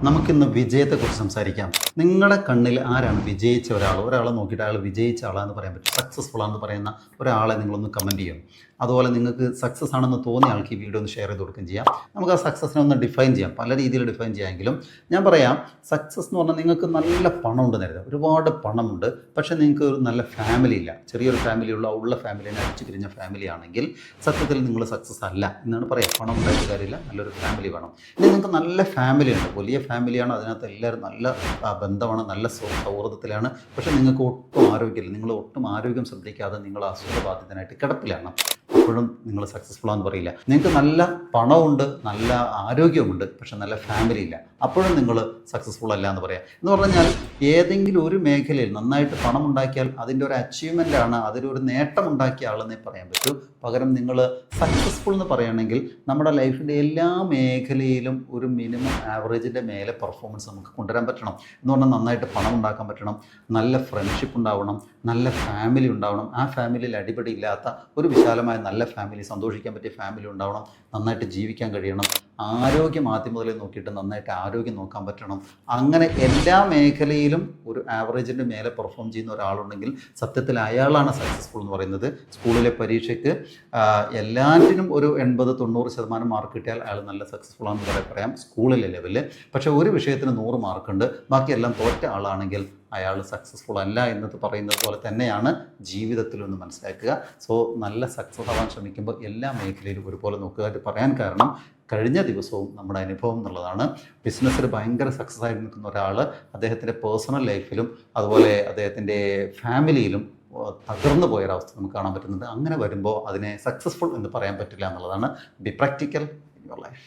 നമുക്കിന്ന് വിജയത്തെക്കുറിച്ച് സംസാരിക്കാം. നിങ്ങളുടെ കണ്ണിൽ ആരാണ് വിജയിച്ച ഒരാളെ നോക്കിയിട്ട് അയാൾ വിജയിച്ച ആളാന്ന് പറയാൻ പറ്റും, സക്സസ്ഫുൾ ആണെന്ന് പറയുന്ന ഒരാളെ നിങ്ങളൊന്ന് കമൻറ്റ് ചെയ്യും. അതുപോലെ നിങ്ങൾക്ക് സക്സസ് ആണെന്ന് തോന്നിയ ആൾക്ക് ഈ വീഡിയോ ഒന്ന് ഷെയർ ചെയ്ത് കൊടുക്കുകയും ചെയ്യാം. നമുക്ക് ആ സക്സസിനെ ഒന്ന് ഡിഫൈൻ ചെയ്യാം, പല രീതിയിൽ ഡിഫൈൻ ചെയ്യാമെങ്കിലും ഞാൻ പറയാം, സക്സസ് എന്ന് പറഞ്ഞാൽ നിങ്ങൾക്ക് നല്ല പണമുണ്ട് നേരത്തെ, ഒരുപാട് പണമുണ്ട്, പക്ഷേ നിങ്ങൾക്ക് ഒരു നല്ല ഫാമിലി ഇല്ല, ചെറിയൊരു ഫാമിലിയുള്ള ഫാമിലിനെ അടിച്ചു പിരിഞ്ഞ ഫാമിലി ആണെങ്കിൽ സത്യത്തിൽ നിങ്ങൾ സക്സസ് അല്ല എന്നാണ് പറയുക. പണം ഉണ്ടായിട്ട് കാര്യമില്ല, നല്ലൊരു ഫാമിലി വേണം. ഇനി നിങ്ങൾക്ക് നല്ല ഫാമിലി ഉണ്ട്, വലിയ ഫാമിലിയാണ്, അതിനകത്ത് എല്ലാവരും നല്ല ബന്ധമാണ്, നല്ല സൗഹൃദത്തിലാണ്, പക്ഷേ നിങ്ങൾക്ക് ഒട്ടും ആരോഗ്യമില്ല, നിങ്ങൾ ഒട്ടും ആരോഗ്യം ശ്രദ്ധിക്കാതെ നിങ്ങൾ അസുഖബാധിതനായിട്ട് കിടപ്പിലാണ്, അപ്പോഴും നിങ്ങൾ സക്സസ്ഫുൾ ആണെന്ന് പറയില്ല. നിങ്ങൾക്ക് നല്ല പണമുണ്ട്, നല്ല ആരോഗ്യമുണ്ട്, പക്ഷെ നല്ല ഫാമിലി ഇല്ല, അപ്പോഴും നിങ്ങൾ സക്സസ്ഫുൾ അല്ല എന്ന് പറയാം. എന്ന് പറഞ്ഞാൽ ഏതെങ്കിലും ഒരു മേഖലയിൽ നന്നായിട്ട് പണം ഉണ്ടാക്കിയാൽ അതിൻ്റെ ഒരു അച്ചീവ്മെൻ്റ് ആണ്, അതിലൊരു നേട്ടം ഉണ്ടാക്കിയ ആളെന്നേ പറയാൻ പറ്റൂ. പകരം നിങ്ങൾ സക്സസ്ഫുൾ എന്ന് പറയുകയാണെങ്കിൽ നമ്മുടെ ലൈഫിൻ്റെ എല്ലാ മേഖലയിലും ഒരു മിനിമം ആവറേജിൻ്റെ മേലെ പെർഫോമൻസ് നമുക്ക് കൊണ്ടുവരാൻ പറ്റണം. എന്ന് പറഞ്ഞാൽ നന്നായിട്ട് പണം ഉണ്ടാക്കാൻ പറ്റണം, നല്ല ഫ്രണ്ട്ഷിപ്പ് ഉണ്ടാവണം, നല്ല ഫാമിലി ഉണ്ടാവണം, ആ ഫാമിലിയിൽ അടിപിടി ഇല്ലാത്ത ഒരു വിശാലമായ നല്ല ഫാമിലി, സന്തോഷിക്കാൻ പറ്റിയ ഫാമിലി ഉണ്ടാവണം, നന്നായിട്ട് ജീവിക്കാൻ കഴിയണം, ആരോഗ്യം ആദ്യം മുതലേ നോക്കിയിട്ട് നന്നായിട്ട് ആരോഗ്യം നോക്കാൻ പറ്റണം. അങ്ങനെ എല്ലാ മേഖലയിലും ഒരു ആവറേജിൻ്റെ മേലെ പെർഫോം ചെയ്യുന്ന ഒരാളുണ്ടെങ്കിൽ സത്യത്തിൽ അയാളാണ് സക്സസ്ഫുൾ എന്ന് പറയുന്നത്. സ്കൂളിലെ പരീക്ഷയ്ക്ക് എല്ലാറ്റിനും ഒരു 80-90% മാർക്ക് കിട്ടിയാൽ അയാൾ നല്ല സക്സസ്ഫുൾ ആണെന്ന് പറയാം സ്കൂളിലെ ലെവലിൽ. പക്ഷേ ഒരു വിഷയത്തിന് 100 മാർക്കുണ്ട്, ബാക്കിയെല്ലാം തോറ്റ ആളാണെങ്കിൽ അയാൾ സക്സസ്ഫുൾ അല്ല എന്നത് പറയുന്നത് പോലെ തന്നെയാണ് ജീവിതത്തിലൊന്ന് മനസ്സിലാക്കുക. സോ നല്ല സക്സസ് ആവാൻ ശ്രമിക്കുമ്പോൾ എല്ലാ മേഖലയിലും ഒരുപോലെ നോക്കുക. അത് പറയാൻ കാരണം കഴിഞ്ഞ ദിവസവും നമ്മുടെ അനുഭവം എന്നുള്ളതാണ്. ബിസിനസ്സിൽ ഭയങ്കര സക്സസ് ആയി നിൽക്കുന്ന ഒരാൾ അദ്ദേഹത്തിൻ്റെ പേഴ്സണൽ ലൈഫിലും അതുപോലെ അദ്ദേഹത്തിൻ്റെ ഫാമിലിയിലും തകർന്നു പോയൊരവസ്ഥ നമുക്ക് കാണാൻ പറ്റുന്നുണ്ട്. അങ്ങനെ വരുമ്പോൾ അതിനെ സക്സസ്ഫുൾ എന്ന് പറയാൻ പറ്റില്ല എന്നുള്ളതാണ്. B practical in your life.